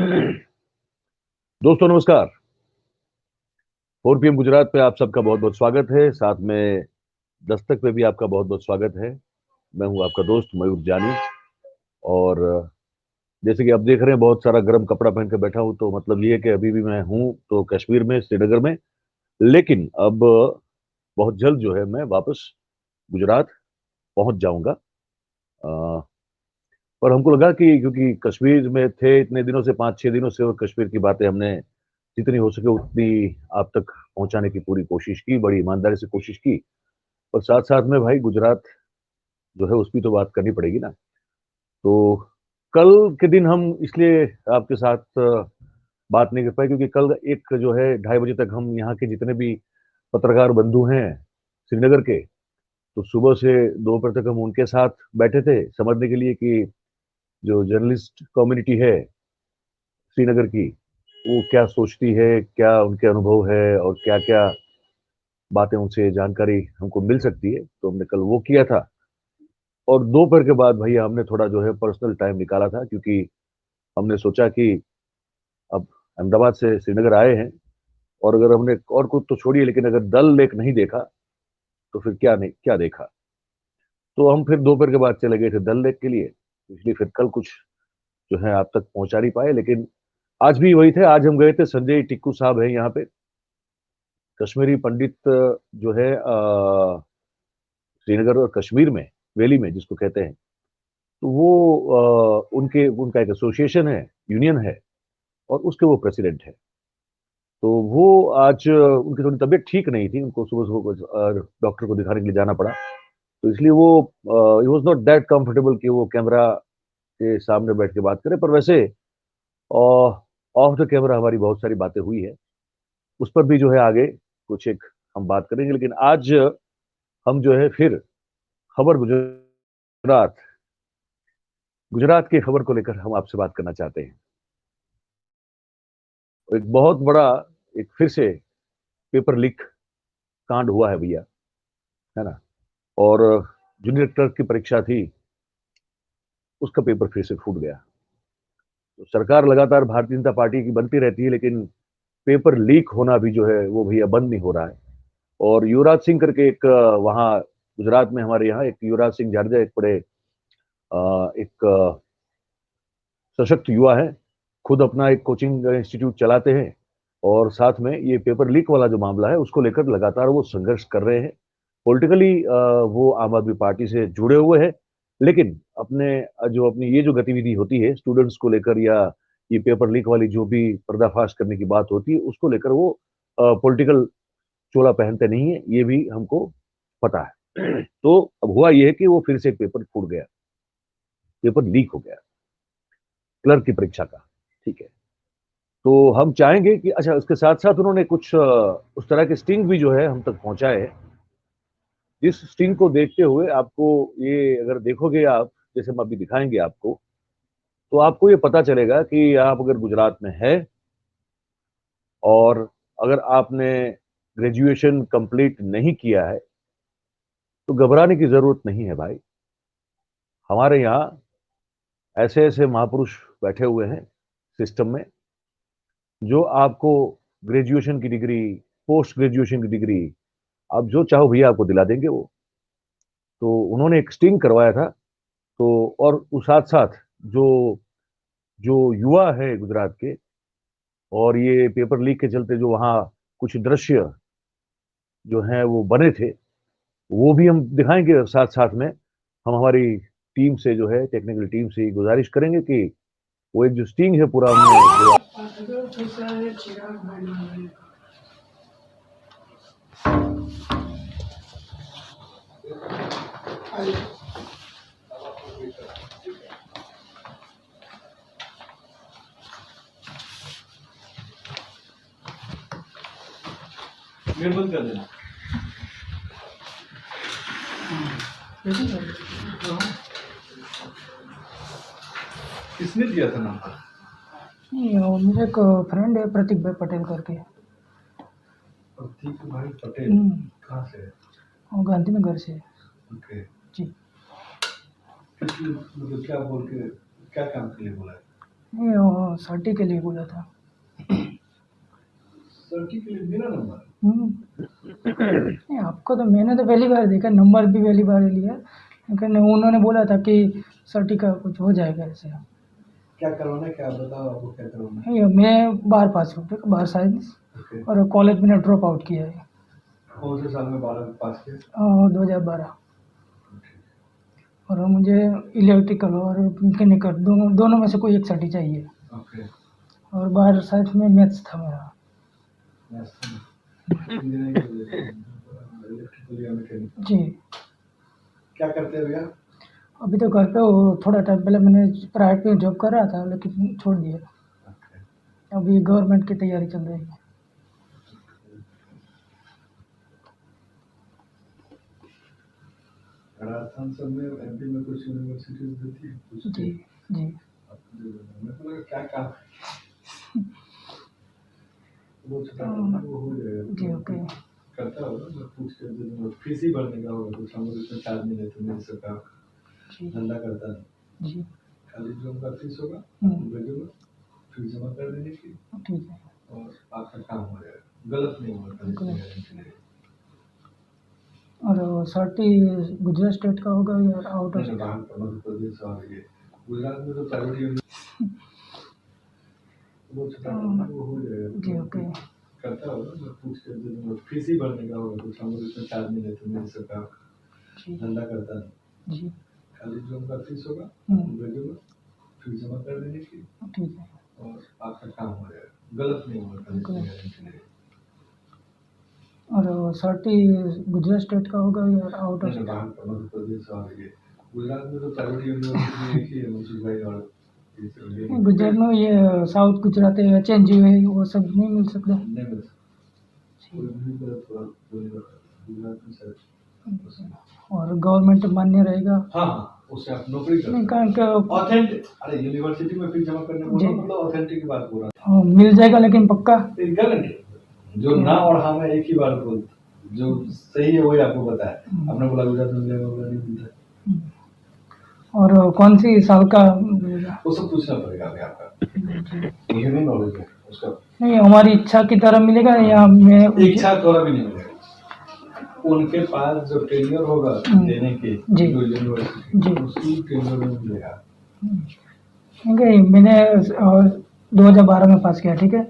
दोस्तों नमस्कार। 4 PM गुजरात पे आप सबका बहुत बहुत स्वागत है। साथ में दस्तक पे भी आपका बहुत बहुत स्वागत है। मैं हूं आपका दोस्त मयूर जानी। और जैसे कि आप देख रहे हैं, बहुत सारा गर्म कपड़ा पहन के बैठा हूं, तो मतलब ये है कि अभी भी मैं हूं तो कश्मीर में, श्रीनगर में। लेकिन अब बहुत जल्द जो है मैं वापस गुजरात पहुंच जाऊंगा। अ, और हमको लगा कि क्योंकि कश्मीर में थे इतने दिनों से, 5-6 दिनों से, और कश्मीर की बातें हमने जितनी हो सके उतनी आप तक पहुंचाने की पूरी कोशिश की, बड़ी ईमानदारी से कोशिश की। और साथ साथ में भाई गुजरात जो है उसकी तो बात करनी पड़ेगी ना। तो कल के दिन हम इसलिए आपके साथ बात नहीं कर पाए क्योंकि कल एक जो है 2:30 बजे तक हम यहाँ के जितने भी पत्रकार बंधु हैं श्रीनगर के, तो सुबह से दोपहर तक हम उनके साथ बैठे थे समझने के लिए कि जो जर्नलिस्ट कम्युनिटी है श्रीनगर की, वो क्या सोचती है, क्या उनके अनुभव है, और क्या क्या बातें उनसे जानकारी हमको मिल सकती है। तो हमने कल वो किया था। और दोपहर के बाद भैया हमने थोड़ा जो है पर्सनल टाइम निकाला था, क्योंकि हमने सोचा कि अब अहमदाबाद से श्रीनगर आए हैं, और अगर हमने और कुछ तो छोड़िए, लेकिन अगर डल लेक नहीं देखा तो फिर क्या नहीं क्या देखा। तो हम फिर दोपहर के बाद चले गए थे डल लेक के लिए, इसलिए फिर कल कुछ जो है आप तक पहुंचा नहीं पाए। लेकिन आज भी वही थे। आज हम गए थे, संजय टिक्कू साहब हैं यहाँ पे, कश्मीरी पंडित जो है श्रीनगर और कश्मीर में, वैली में जिसको कहते हैं। तो वो उनके उनका एक एसोसिएशन है, यूनियन है, और उसके वो प्रेसिडेंट है। तो वो आज उनकी थोड़ी तबीयत ठीक नहीं थी, उनको सुबह सुबह डॉक्टर को दिखाने के लिए जाना पड़ा। तो इसलिए वो he was not that comfortable कि वो कैमरा के सामने बैठ के बात करे। पर वैसे ऑफ द कैमरा हमारी बहुत सारी बातें हुई है, उस पर भी जो है आगे कुछ एक हम बात करेंगे। लेकिन आज हम जो है फिर खबर गुजरात गुजरात की खबर को लेकर हम आपसे बात करना चाहते हैं। एक बहुत बड़ा, एक फिर से पेपर लीक कांड हुआ है भैया, है ना। और जूनियर क्लर्क की परीक्षा थी, उसका पेपर फिर से फूट गया। तो सरकार लगातार भारतीय जनता पार्टी की बनती रहती है, लेकिन पेपर लीक होना भी जो है वो भैया बंद नहीं हो रहा है। और युवराज सिंह करके एक वहाँ गुजरात में, हमारे यहाँ एक युवराज सिंह जाडेजा, एक बड़े एक सशक्त युवा है, खुद अपना एक कोचिंग इंस्टीट्यूट चलाते हैं, और साथ में ये पेपर लीक वाला जो मामला है उसको लेकर लगातार वो संघर्ष कर रहे हैं। पॉलिटिकली वो आम आदमी पार्टी से जुड़े हुए हैं, लेकिन अपने जो अपनी ये जो गतिविधि होती है स्टूडेंट्स को लेकर, या ये पेपर लीक वाली जो भी पर्दाफाश करने की बात होती है, उसको लेकर वो पॉलिटिकल चोला पहनते नहीं है, ये भी हमको पता है। तो अब हुआ ये है कि वो फिर से एक पेपर फूट गया, पेपर लीक हो गया क्लर्क की परीक्षा का। ठीक है। तो हम चाहेंगे कि अच्छा, उसके साथ साथ उन्होंने कुछ उस तरह के स्टिंग भी जो है हम तक पहुंचाए हैं। जिस स्टिंग को देखते हुए आपको, ये अगर देखोगे आप, जैसे हम अभी दिखाएंगे आपको, तो आपको ये पता चलेगा कि आप अगर गुजरात में है, और अगर आपने ग्रेजुएशन कंप्लीट नहीं किया है, तो घबराने की जरूरत नहीं है भाई। हमारे यहाँ ऐसे ऐसे महापुरुष बैठे हुए हैं सिस्टम में, जो आपको ग्रेजुएशन की डिग्री, पोस्ट ग्रेजुएशन की डिग्री, आप जो चाहो भैया आपको दिला देंगे वो। तो उन्होंने एक स्टिंग करवाया था। तो और उस साथ साथ जो जो युवा है गुजरात के, और ये पेपर लीक के चलते जो वहाँ कुछ दृश्य जो हैं वो बने थे, वो भी हम दिखाएंगे साथ साथ में। हम हमारी टीम से जो है, टेक्निकल टीम से गुजारिश करेंगे कि वो एक जो स्टिंग है पूरा हमने जो बंद कर देना। किसने दिया था नंबर? नहीं, मेरा एक फ्रेंड है प्रतीक भाई पटेल करके। प्रतीक भाई पटेल कहाँ से है? वो गांधीनगर से। ओके। जी। मतलब क्या बोल के, क्या काम के लिए बोला है? नहीं, सर्टी के लिए बोला था। सर्टी के लिए मेरा नंबर? नहीं, आपको तो मैंने तो पहली बार देखा, नंबर भी पहली बार ही लिया, लेकिन उन्होंने बोला था कि सर्टी का कुछ हो जाएगा ऐसे। क्या करवाना है, क्या बताओ आपको क्या करवाना है? नहीं, मैं बाहर पास हूँ, बाहर साइंस, ओके। और कॉलेज मैंने ड्रॉप आउट किया है। कौन से साल में 12 पास किया? 2012। और मुझे इलेक्ट्रिकल और मैकेनिकल दोनों में से कोई एक सर्टी चाहिए। ओके। और बाहर साइंस में मैथ्स था मेरा। इलेक्ट्रिकल या मैकेनिकल? जी। क्या करते हैं भैया? अभी तो घर पे वो, थोड़ा टाइम पहले मैंने प्राइवेट में जॉब कर रहा था, लेकिन छोड़ दिया। अभी गवर्नमेंट की तैयारी चल रही है। राजस्थान सब में, एमपी में कुछ यूनिवर्सिटीज देती है कुछ? जी जी। मेरे को लगा क्या काम वो छोटा वो हो जाएगा जी। ओके। करता होगा, मैं पूछ के फीस ही भरने का होगा कुछ, हम लोग इसमें चार्ज नहीं लेते, मेरी सरकार धंधा करता नहीं। जी। खाली जो उनका फीस होगा भेजोगे, फीस जमा कर देने की, ठीक है, और आपका काम हो जाएगा, गलत नहीं होगा। और सर्टी गुजरात स्टेट का होगा या आउट ऑफ? मध्य प्रदेश और ये गुजरात में तो प्राइवेट वो छोटा वो हो जाएगा। जी। ओके। करता होगा, मैं पूछ के फीस ही भरने का होगा कुछ, हम लोग इसमें चार्ज नहीं लेते, मेरी सरकार धंधा करता नहीं। जी। खाली जो उनका फीस होगा भेजोगे, फीस जमा कर देने की, ठीक है, और आपका काम हो जाएगा, गलत नहीं होगा। और सर्टी गुजरात स्टेट का होगा या आउट ऑफ? मध्य प्रदेश और ये गुजरात में तो प्राइवेट यूनिवर्सिटी एक ही है, मुंशी भाई, और गुजरात में ये साउथ गुजरात है, HNG है, वो सब नहीं मिल सकता? नहीं मिल सकता, गुजरात में सर। और गवर्नमेंट मान्य रहेगा? हाँ, उससे आप नौकरी कर नहीं, कारण के ऑथेंटिक, अरे यूनिवर्सिटी में फीस जमा करने बोला मतलब ऑथेंटिक की बात बोल रहा हूँ। मिल जाएगा, लेकिन पक्का? गारंटी, जो ना और हाँ में एक ही बार बोल, जो सही है वही आपको बताया, आपने बोला गुजरात में मिलेगा, बोला नहीं मिलता। और कौन सी साल का? वो सब पूछना पड़ेगा अभी आपका, मुझे नहीं नॉलेज है उसका। नहीं, हमारी इच्छा की तरह मिलेगा या मैं इच्छा द्वारा भी नहीं मिलेगा, उनके पास जो टेन्योर होगा देने के, जो यूनिवर्सिटी उसी टेन्योर में मिलेगा। मैंने 2012 में पास किया, ठीक है,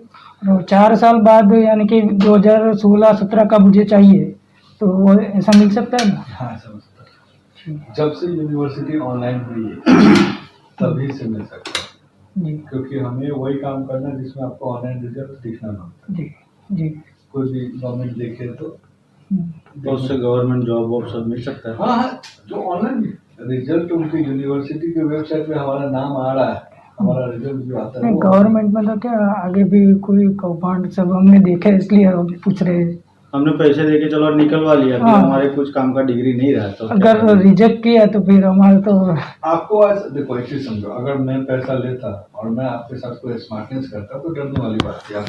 और 4 साल बाद यानी कि 2016-17 का मुझे चाहिए, तो वो ऐसा मिल सकता है ना? हाँ, समझ सकता है। जब से यूनिवर्सिटी ऑनलाइन हुई है तभी से मिल सकता है जी, क्योंकि हमें वही काम करना है जिसमें आपको ऑनलाइन रिजल्ट दिखना ना होता जी जी। कोई भी गवर्नमेंट देखे तो उससे गवर्नमेंट जॉब वॉब सब मिल सकता है। हाँ, जो ऑनलाइन रिजल्ट उनकी यूनिवर्सिटी के वेबसाइट पे हमारा नाम आ रहा है, हमारा रिजल्ट जो आता है। गवर्नमेंट में तो क्या आगे भी कोई कौभांड सब हमने देखे, इसलिए हम पूछ रहे हैं। हमने पैसे देके चलो निकलवा लिया, हमारे कुछ काम का डिग्री नहीं रहा तो अगर रिजेक्ट किया तो फिर हमारे तो आपको आज देखो एक चीज समझो, अगर मैं पैसा लेता और मैं आपके साथ कोई स्मार्टनेस करता तो डरने वाली बात थी। आप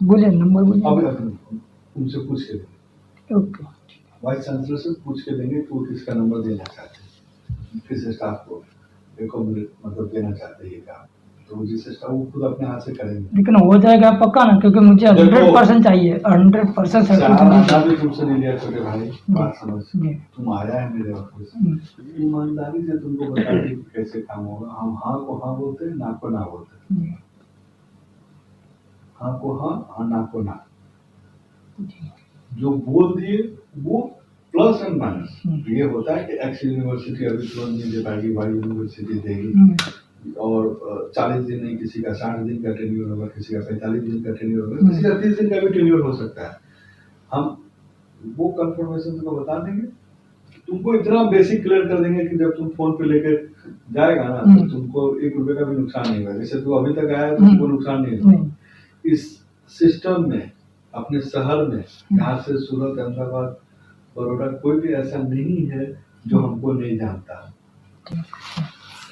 बोलिए, नंबर बोलिए। अब उनसे पूछ के देंगे, ओके, वाइस चांसलर से पूछ के देंगे कि वो किसका नंबर देना चाहते हैं, किस स्टाफ को मतलब देना चाहते हैं ये काम, तो जिस स्टाफ वो खुद अपने हाथ से करेंगे। लेकिन हो जाएगा पक्का ना, क्योंकि मुझे 100% चाहिए, 100% भी तुमसे नहीं लिया छोटे भाई, बात समझ, तुम आया है मेरे ऑफिस, ईमानदारी से तुमको बता दें कि कैसे काम होगा। हम हाँ को हाँ बोलते हैं, ना को ना बोलते हैं, हाँ को हाँ, हाँ ना को ना। जो बोल दिए वो प्लस एंड माइनस ये होता है कि एक्स यूनिवर्सिटी अभी तुरंत नहीं दे पाएगी, वाई यूनिवर्सिटी देगी, और 40 दिन नहीं, किसी का 60 दिन का टेन्योर होगा, किसी का 45 दिन का टेन्योर होगा, किसी का 30 दिन का भी टेन्योर हो सकता है। हम वो कंफर्मेशन तुमको बता देंगे, तुमको इतना बेसिक क्लियर कर देंगे कि जब तुम फोन पे लेके जाएगा ना तो तुमको 1 रुपए का भी नुकसान नहीं होगा। जैसे तू अभी तक आया तो तुमको नुकसान नहीं होगा। इस सिस्टम में अपने शहर में यहाँ से सूरत, अहमदाबाद, बड़ौदा कोई भी ऐसा नहीं है जो हमको नहीं जानता।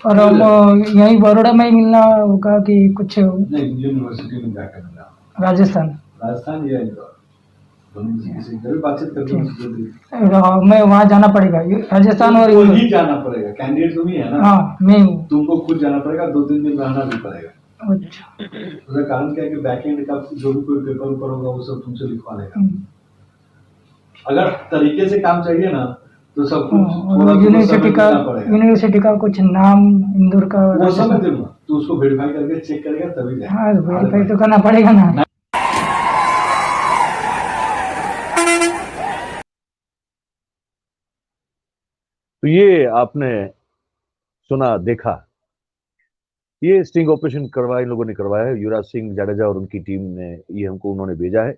और हम यही बड़ौदा में ही मिलना होगा कि कुछ नहीं, यूनिवर्सिटी में जाकर मिला। राजस्थान या इंदौर दोनों में से किसी की बातचीत करके मुझे दे दी। मैं वहाँ जाना पड़ेगा राजस्थान और तुमको ही जाना पड़ेगा, कैंडिडेट तुम ही है ना। हाँ मैं हूँ। तुमको खुद जाना पड़ेगा, 2-3 दिन रहना भी पड़ेगा। अच्छा। उसका कारण क्या है कि बैकएंड का जो भी कोई पेपर ऊपर होगा वो सब तुमसे लिखवा लेगा। अगर तरीके से काम चाहिए ना तो सब कुछ थोड़ा यूनिवर्सिटी का कुछ नाम इंदौर का वो सब मैं दूंगा, तो उसको वेरीफाई करके चेक करेगा तभी जाएगा। हाँ वेरीफाई तो करना पड़ेगा ना। तो ये आपने सुना देखा, ये स्टिंग ऑपरेशन करवाया इन लोगों ने करवाया है, युवराज सिंह जाडेजा और उनकी टीम ने ये हमको उन्होंने भेजा है।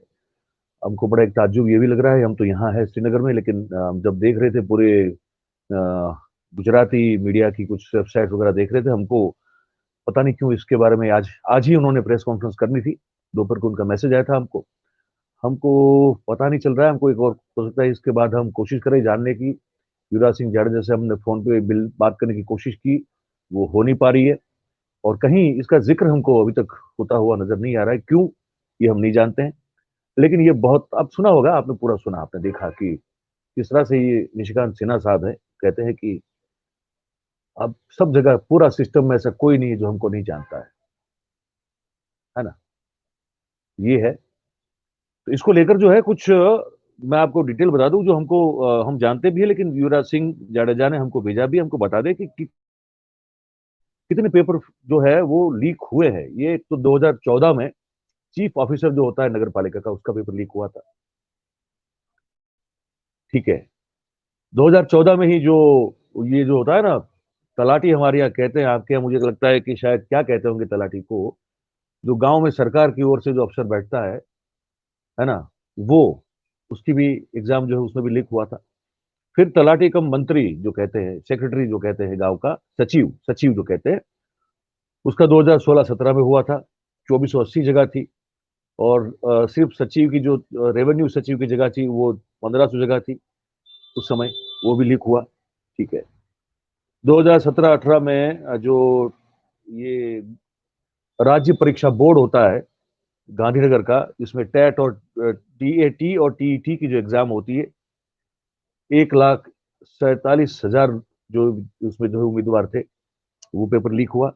हमको बड़ा एक ताज्जुब ये भी लग रहा है, हम तो यहाँ है श्रीनगर में, लेकिन हम जब देख रहे थे पूरे गुजराती मीडिया की कुछ वेबसाइट वगैरह देख रहे थे, हमको पता नहीं क्यों इसके बारे में आज आज ही उन्होंने प्रेस कॉन्फ्रेंस करनी थी, दोपहर को उनका मैसेज आया था हमको पता नहीं चल रहा है। हमको एक और हो सकता है इसके बाद हम कोशिश करें जानने की। युवराज सिंह जाडेजा से हमने फोन पे बिल बात करने की कोशिश की, वो हो नहीं पा रही है, और कहीं इसका जिक्र हमको अभी तक होता हुआ नजर नहीं आ रहा है। क्यों, ये हम नहीं जानते हैं, लेकिन ये बहुत, अब सुना होगा आपने, पूरा सुना, आपने देखा कि किस तरह से ये निशिकांत सिन्हा साहब है, कहते हैं कि अब सब जगह पूरा सिस्टम में ऐसा कोई नहीं है जो हमको नहीं जानता है ना। ये है, तो इसको लेकर जो है कुछ मैं आपको डिटेल बता दूं जो हमको हम जानते भी है, लेकिन युवराज सिंह जाडेजा ने हमको भेजा भी, हमको बता दे कि कितने पेपर जो है वो लीक हुए हैं। ये तो 2014 में चीफ ऑफिसर जो होता है नगर पालिका का, उसका पेपर लीक हुआ था, ठीक है। 2014 में ही जो ये जो होता है ना, तलाटी हमारे यहाँ कहते हैं, आपके यहाँ मुझे लगता है कि शायद क्या कहते होंगे तलाटी को, जो गांव में सरकार की ओर से जो अफसर बैठता है ना, वो उसकी भी एग्जाम जो है उसमें भी लीक हुआ था। फिर तलाटी कम मंत्री जो कहते हैं, सेक्रेटरी जो कहते हैं गांव का, सचिव सचिव जो कहते हैं, उसका 2016-17 में हुआ था, 2480 जगह थी। और सिर्फ सचिव की जो रेवेन्यू सचिव की जगह थी वो 1500 जगह थी उस समय, वो भी लीक हुआ, ठीक है। 2017-18 में जो ये राज्य परीक्षा बोर्ड होता है गांधीनगर का, जिसमें टेट और टीएटी और टीईटी की जो एग्जाम होती है, 1,47,000 जो उसमें जो उम्मीदवार थे, वो पेपर लीक हुआ।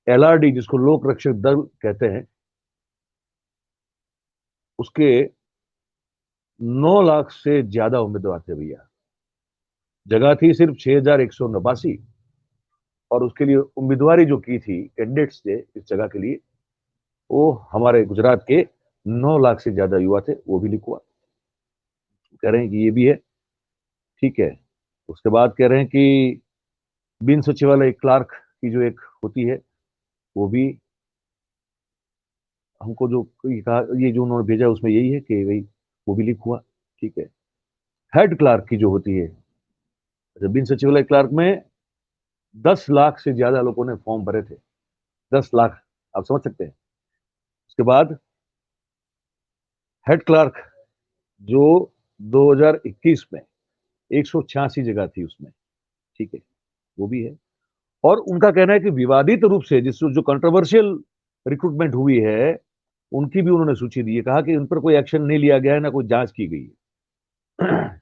एलआरडी जिसको लोक रक्षक दल कहते हैं, उसके 9 लाख से ज्यादा उम्मीदवार थे भैया, जगह थी सिर्फ 6,189, और उसके लिए उम्मीदवारी जो की थी कैंडिडेट्स थे इस जगह के लिए, वो हमारे गुजरात के 9 लाख से ज्यादा युवा थे, वो भी लिख हुआ। कह रहे हैं कि ये भी है, ठीक है। उसके बाद कह रहे हैं कि बिन सचिवालय क्लार्क की जो एक होती है, वो भी हमको जो कहा, ये जो उन्होंने भेजा उसमें यही है कि भाई वो भी लिख हुआ, ठीक है। हेड क्लार्क की जो होती है, बिन सचिवालय क्लार्क में 10 लाख से ज्यादा लोगों ने फॉर्म भरे थे, 10 लाख, आप समझ सकते हैं। उसके बाद हेड क्लार्क जो 2021 में 186 जगह थी उसमें, ठीक है, वो भी है। और उनका कहना है कि विवादित रूप से जिस जो कंट्रोवर्शियल रिक्रूटमेंट हुई है, उनकी भी उन्होंने सूची दी है, कहा कि उन पर कोई एक्शन नहीं लिया गया है, ना कोई जांच की गई है।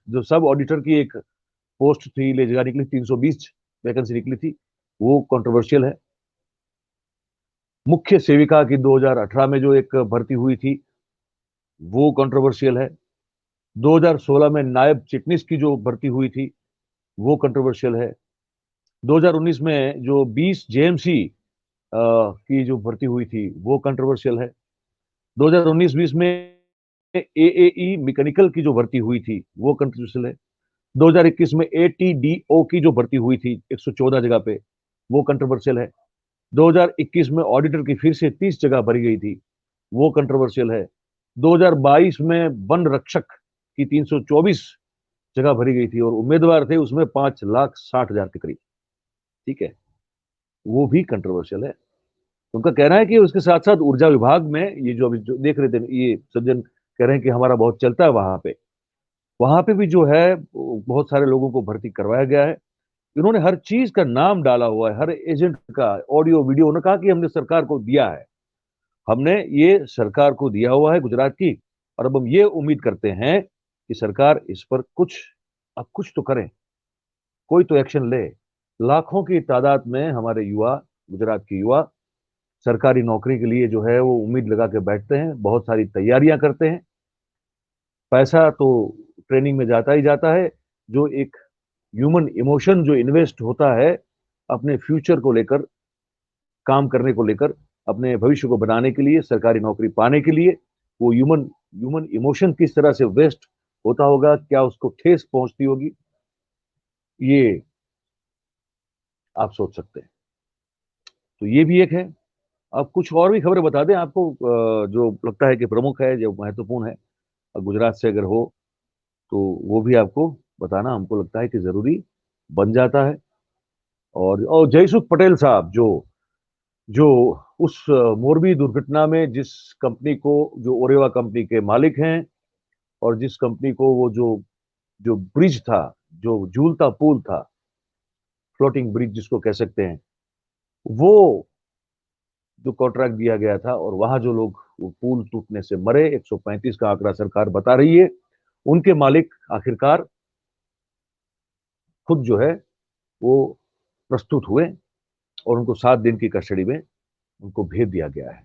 जो सब ऑडिटर की एक पोस्ट थी, ले जगह निकली, 320 वैकेंसी निकली थी, वो कंट्रोवर्शियल है। मुख्य सेविका की 2018 में जो एक भर्ती हुई थी, वो कंट्रोवर्शियल है। 2016 में नायब चिटनीस की जो भर्ती हुई थी, वो कंट्रोवर्शियल है। 2019 में जो 20 जेएमसी की जो भर्ती हुई थी, वो कंट्रोवर्शियल है। 2019-20 में एएई मैकेनिकल की जो भर्ती हुई थी, वो कंट्रोवर्शियल है। 2021 में एटीडीओ की जो भर्ती हुई थी 114 जगह पे, वो कंट्रोवर्शियल है। 2021 में ऑडिटर की फिर से 30 जगह भरी गई थी, वो कंट्रोवर्शियल है। 2022 में वन रक्षक की 324 जगह भरी गई थी, और उम्मीदवार थे उसमें 5,60,000 के करीब, ठीक है, वो भी कंट्रोवर्शियल है। उनका कहना है कि उसके साथ साथ ऊर्जा विभाग में ये जो अभी जो देख रहे थे, ये सज्जन कह रहे हैं कि हमारा बहुत चलता है वहां पे भी जो है बहुत सारे लोगों को भर्ती करवाया गया है। इन्होंने हर चीज का नाम डाला हुआ है, हर एजेंट का ऑडियो वीडियो। उन्होंने कहा कि हमने सरकार को दिया है, हमने ये सरकार को दिया हुआ है गुजरात की, और अब हम ये उम्मीद करते हैं कि सरकार इस पर कुछ तो करे, कोई तो एक्शन ले। लाखों की तादाद में हमारे युवा, गुजरात के युवा सरकारी नौकरी के लिए जो है वो उम्मीद लगा के बैठते हैं, बहुत सारी तैयारियां करते हैं। पैसा तो ट्रेनिंग में जाता ही जाता है, जो एक ह्यूमन इमोशन जो इन्वेस्ट होता है अपने फ्यूचर को लेकर, काम करने को लेकर, अपने भविष्य को बनाने के लिए, सरकारी नौकरी पाने के लिए, वो ह्यूमन ह्यूमन इमोशन किस तरह से वेस्ट होता होगा, क्या उसको ठेस पहुंचती होगी, ये आप सोच सकते हैं। तो ये भी एक है। अब कुछ और भी खबरें बता दें आपको, जो लगता है कि प्रमुख है, जो महत्वपूर्ण है, गुजरात से अगर हो तो वो भी आपको बताना हमको लगता है कि जरूरी बन जाता है। और जयसुख पटेल साहब जो जो उस मोरबी दुर्घटना में जिस कंपनी को, जो ओरेवा कंपनी के मालिक हैं, और जिस कंपनी को वो जो जो ब्रिज था, जो झूलता पुल था, फ्लोटिंग ब्रिज जिसको कह सकते हैं, वो जो कॉन्ट्रैक्ट दिया गया था, और वहां जो लोग वो पुल टूटने से मरे, 135 का आंकड़ा सरकार बता रही है, उनके मालिक आखिरकार खुद जो है वो प्रस्तुत हुए और उनको 7 दिन की कस्टडी में उनको भेज दिया गया है।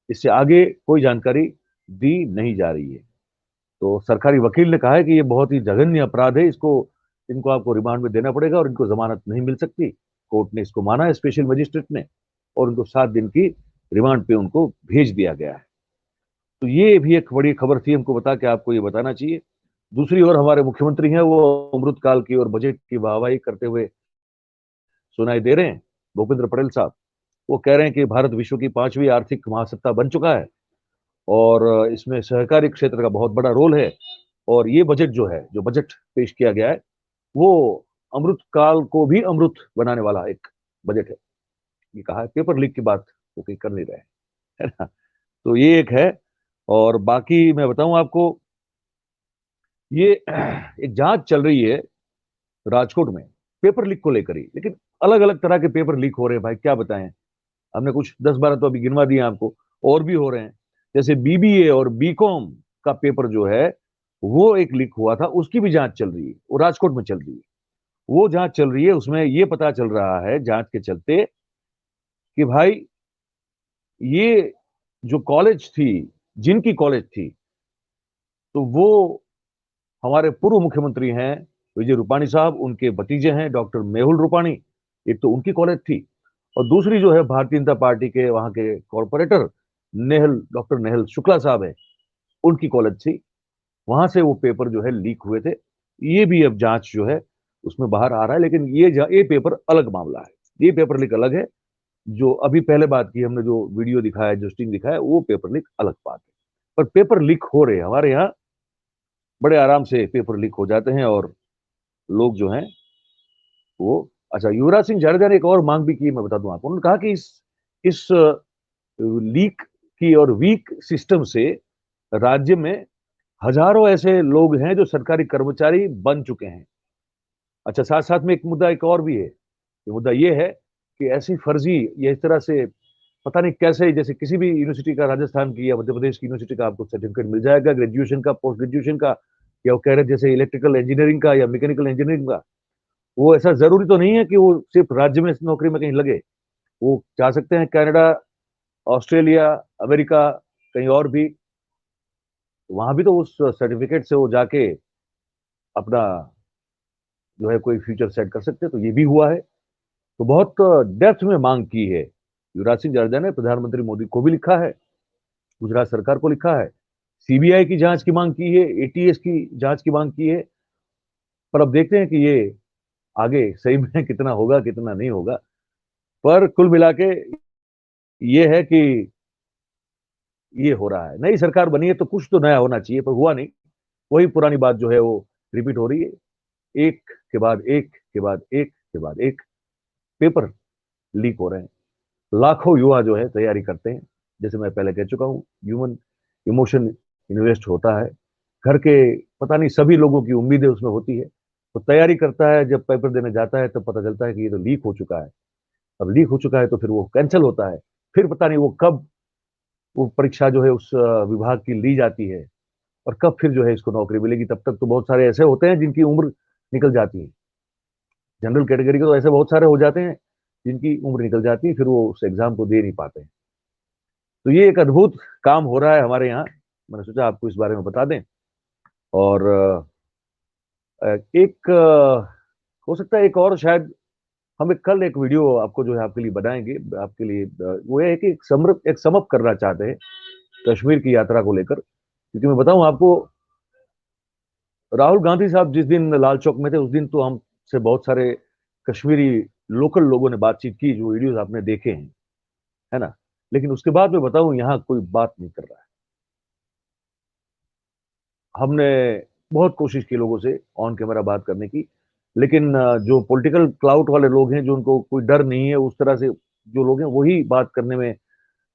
इससे आगे कोई जानकारी दी नहीं जा रही है। तो सरकारी वकील ने कहा है कि ये बहुत ही जघन्य अपराध है, इनको आपको रिमांड में देना पड़ेगा और इनको जमानत नहीं मिल सकती। कोर्ट ने इसको माना है, स्पेशल मजिस्ट्रेट ने, और उनको 7 दिन की रिमांड पे उनको भेज दिया गया है। तो ये भी एक बड़ी खबर थी, हमको बता के आपको ये बताना चाहिए। दूसरी ओर हमारे मुख्यमंत्री हैं, वो अमृतकाल की और बजट की वाहवाही करते हुए सुनाई दे रहे हैं, भूपेंद्र पटेल साहब। वो कह रहे हैं कि भारत विश्व की 5वीं आर्थिक महासत्ता बन चुका है और इसमें सहकारी क्षेत्र का बहुत बड़ा रोल है। और ये बजट जो है, जो बजट पेश किया गया है, वो अमृतकाल को भी अमृत बनाने वाला एक बजट है, ये कहा है। पेपर लीक की बात वो कहीं कर नहीं रहे, है ना। तो ये एक है। और बाकी मैं बताऊं आपको, ये एक जांच चल रही है राजकोट में पेपर लीक को लेकर ही, लेकिन अलग अलग तरह के पेपर लीक हो रहे हैं भाई, क्या बताएं। हमने कुछ 10-12 तो अभी गिनवा दिए आपको, और भी हो रहे हैं। जैसे बीबीए और बीकॉम का पेपर जो है वो एक लीक हुआ था, उसकी भी जांच चल रही है, वो राजकोट में चल रही है। वो जांच चल रही है, उसमें ये पता चल रहा है जांच के चलते कि भाई ये जो कॉलेज थी, जिनकी कॉलेज थी, तो वो हमारे पूर्व मुख्यमंत्री हैं विजय रूपाणी साहब, उनके भतीजे हैं डॉक्टर मेहुल रूपाणी। एक तो उनकी कॉलेज थी, और दूसरी जो है भारतीय जनता पार्टी के वहां के कॉर्पोरेटर डॉक्टर नेहल शुक्ला साहब है, उनकी कॉलेज थी। वहां से वो पेपर जो है लीक हुए थे। ये भी अब जांच जो है उसमें बाहर आ रहा है, लेकिन ये पेपर अलग मामला है। ये पेपर लीक अलग है। जो अभी पहले बात की हमने, जो वीडियो दिखाया, जो स्टिंग दिखाया, वो पेपर लीक अलग बात है। पर पेपर लीक हो रहे हैं हमारे यहाँ, बड़े आराम से पेपर लीक हो जाते हैं, और लोग जो हैं वो। अच्छा, युवराज सिंह जाडेजा ने एक और मांग भी की, मैं बता दूं आपको। उन्होंने कहा कि इस लीक की और वीक सिस्टम से राज्य में हजारों ऐसे लोग हैं जो सरकारी कर्मचारी बन चुके हैं। अच्छा, साथ साथ में एक मुद्दा एक और भी है। ये मुद्दा ये है कि ऐसी फर्जी, ये इस तरह से पता नहीं कैसे, जैसे किसी भी यूनिवर्सिटी का, राजस्थान की या मध्य प्रदेश की यूनिवर्सिटी का आपको सर्टिफिकेट मिल जाएगा, ग्रेजुएशन का, पोस्ट ग्रेजुएशन का, या वो कह रहे जैसे इलेक्ट्रिकल इंजीनियरिंग का या मैकेनिकल इंजीनियरिंग का। वो ऐसा जरूरी तो नहीं है कि वो सिर्फ राज्य में इस नौकरी में कहीं लगे। वो जा सकते हैं कनाडा, ऑस्ट्रेलिया, अमेरिका, कहीं और भी। वहां भी तो उस सर्टिफिकेट से वो जाके अपना जो है कोई फ्यूचर सेट कर सकते हैं। तो ये भी हुआ है। तो बहुत डेप्थ में मांग की है युवराज सिंह जाडेजा ने। प्रधानमंत्री मोदी को भी लिखा है, गुजरात सरकार को लिखा है, सीबीआई की जांच की मांग की है, एटीएस की जांच की मांग की है। पर अब देखते हैं कि ये आगे सही में कितना होगा, कितना नहीं होगा। पर कुल मिला के ये है कि ये हो रहा है। नई सरकार बनी है तो कुछ तो नया होना चाहिए, पर हुआ नहीं। वही पुरानी बात जो है वो रिपीट हो रही है, एक के बाद एक के बाद एक के बाद एक पेपर लीक हो रहे हैं। लाखों युवा जो है तैयारी करते हैं, जैसे मैं पहले कह चुका हूं, ह्यूमन इमोशन इन्वेस्ट होता है। घर के पता नहीं सभी लोगों की उम्मीदें उसमें होती है, तो तैयारी करता है। जब पेपर देने जाता है तब पता चलता है कि ये तो लीक हो चुका है। अब लीक हो चुका है तो फिर वो कैंसिल होता है। फिर पता नहीं वो कब वो परीक्षा जो है उस विभाग की ली जाती है, और कब फिर जो है इसको नौकरी मिलेगी। तब तक तो बहुत सारे ऐसे होते हैं जिनकी उम्र निकल जाती है, जनरल कैटेगरी के तो ऐसे बहुत सारे हो जाते हैं जिनकी उम्र निकल जाती है, फिर वो उस एग्जाम को दे नहीं पाते हैं। तो ये एक अद्भुत काम हो रहा है हमारे यहाँ, मैंने सोचा आपको इस बारे में बता दें। और एक हो सकता है एक और शायद हम एक कल एक वीडियो आपको जो है आपके लिए बनाएंगे, आपके लिए वो ये है कि एक समअप करना चाहते हैं कश्मीर की यात्रा को लेकर। क्योंकि मैं बताऊं आपको, राहुल गांधी साहब जिस दिन लाल चौक में थे उस दिन तो हमसे बहुत सारे कश्मीरी लोकल लोगों ने बातचीत की, जो वीडियोस आपने देखे हैं, है ना। लेकिन उसके बाद मैं बताऊं यहाँ कोई बात नहीं कर रहा है। हमने बहुत कोशिश की लोगों से ऑन कैमरा बात करने की, लेकिन जो पॉलिटिकल क्लाउट वाले लोग हैं, जो उनको कोई डर नहीं है, उस तरह से जो लोग हैं वही बात करने में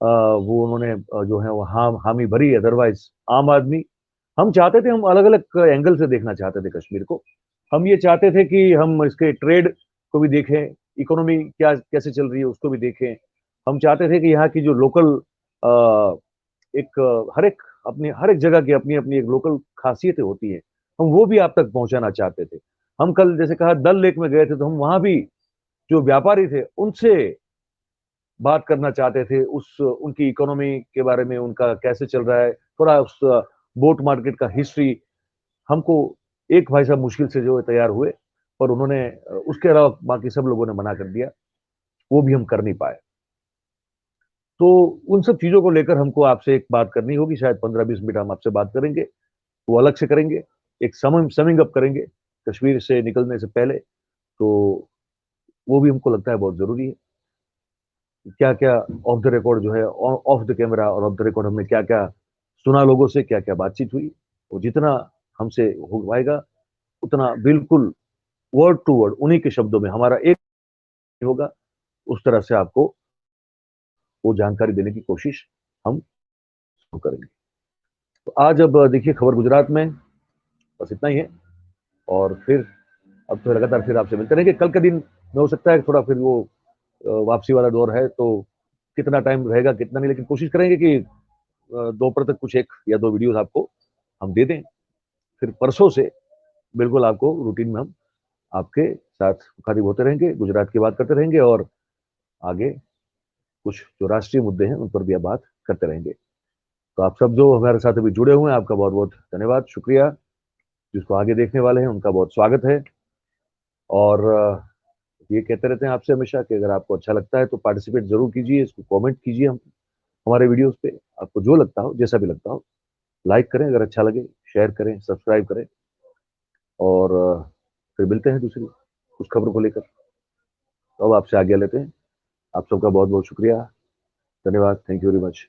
वो उन्होंने जो है वो हामी भरी। अदरवाइज आम आदमी, हम चाहते थे, हम अलग अलग एंगल से देखना चाहते थे कश्मीर को। हम ये चाहते थे कि हम इसके ट्रेड को भी देखें, इकोनॉमी क्या कैसे चल रही है उसको भी देखें। हम चाहते थे कि यहाँ की जो लोकल एक हर एक जगह की अपनी अपनी एक लोकल खासियतें होती हैं, हम वो भी आप तक पहुंचाना चाहते थे। हम कल जैसे कहा डल लेक में गए थे, तो हम वहां भी जो व्यापारी थे उनसे बात करना चाहते थे, उस उनकी इकोनॉमी के बारे में, उनका कैसे चल रहा है, थोड़ा उस बोट मार्केट का हिस्ट्री। हमको एक भाई साहब मुश्किल से जो है तैयार हुए, पर उन्होंने उसके अलावा बाकी सब लोगों ने मना कर दिया, वो भी हम कर नहीं पाए। तो उन सब चीजों को लेकर हमको आपसे एक बात करनी होगी, शायद 15-20 मिनट हम आपसे बात करेंगे, वो अलग से करेंगे, एक समिंग अप करेंगे कश्मीर से निकलने से पहले। तो वो भी हमको लगता है बहुत जरूरी है। क्या क्या ऑफ द रिकॉर्ड जो है, ऑफ द कैमरा और ऑफ द रिकॉर्ड हमने क्या क्या सुना लोगों से, क्या क्या बातचीत हुई, वो जितना हमसे हो पाएगा उतना बिल्कुल वर्ड टू वर्ड उन्हीं के शब्दों में, हमारा एक होगा, उस तरह से आपको वो जानकारी देने की कोशिश हम करेंगे। तो आज अब देखिए खबर गुजरात में बस इतना ही है, और फिर अब तो लगातार फिर आपसे मिलते रहेंगे। कल का दिन में हो सकता है थोड़ा फिर वो वापसी वाला दौर है, तो कितना टाइम रहेगा कितना नहीं, लेकिन कोशिश करेंगे कि दोपहर तक कुछ 1 या 2 वीडियोस आपको हम दे दें। फिर परसों से बिल्कुल आपको रूटीन में हम आपके साथ मुखातिब होते रहेंगे, गुजरात की बात करते रहेंगे, और आगे कुछ जो राष्ट्रीय मुद्दे हैं उन पर भी आप बात करते रहेंगे। तो आप सब जो हमारे साथ अभी जुड़े हुए हैं, आपका बहुत बहुत धन्यवाद, शुक्रिया। जिसको आगे देखने वाले हैं उनका बहुत स्वागत है। और ये कहते रहते हैं आपसे हमेशा कि अगर आपको अच्छा लगता है तो पार्टिसिपेट जरूर कीजिए, इसको कमेंट कीजिए हम हमारे वीडियोस पे, आपको जो लगता हो, जैसा भी लगता हो, लाइक करें अगर अच्छा लगे, शेयर करें, सब्सक्राइब करें, और फिर मिलते हैं दूसरी कुछ खबरों को लेकर। तो अब आपसे आज्ञा लेते हैं। आप सबका बहुत बहुत शुक्रिया, धन्यवाद, थैंक यू वेरी मच।